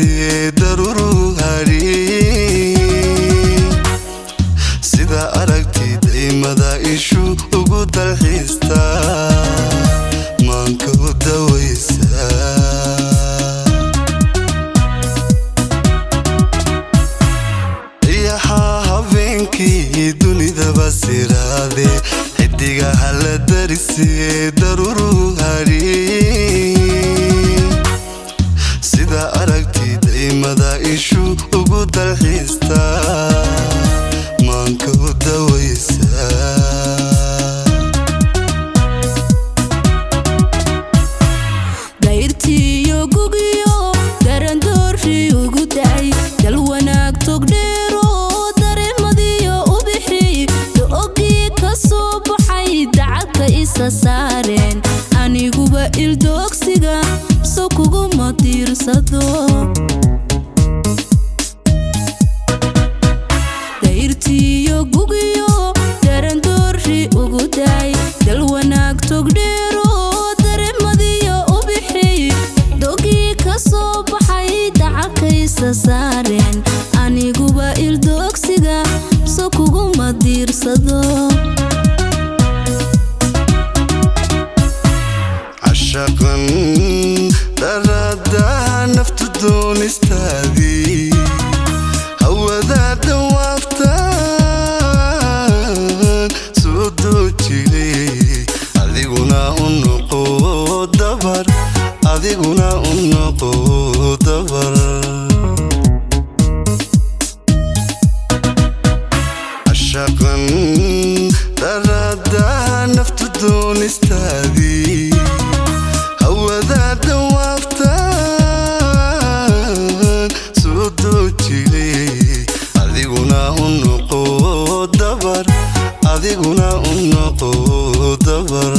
darisay daruru hari sida aragtid imada ishu ugu dalxiista manka dawaysa ya habeenkii dunida basiraade xidiga hala darisay daruru hari sida aragtid imada ishu ugu dalxiista manka dawaysa dayrtiyo gugiyo darandoorshi ugu dacay dal wanaag togdheero dareemadiyo u bixi doogii ka soo baxay dacadka isa saareen aniguba ildoogsiga soo kuguma tiirsado dayrtiyo gugiyo darandoorshi ugu dacay dal wanaag togdheero dareemadiyo u bixi doogii ka soo baxay dacadka isa saareen aniguba ildoogsiga soo kuguma tiirsado عشقاً درادها نفط دون استاذي هو ذا دوافتان سودو جيلي أذيقنا النقود دبر أذيقنا النقود دبر عشقاً درادها نفط دون استاذي هو ذا دوافتان سودو جيلي أذيقنا النقود دبر أذيقنا النقود دبر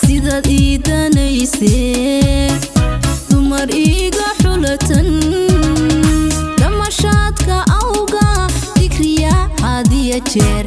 sidaad ii danaysay dumar iiga xulatan dhamashaadka awga dikriya hadiya jeer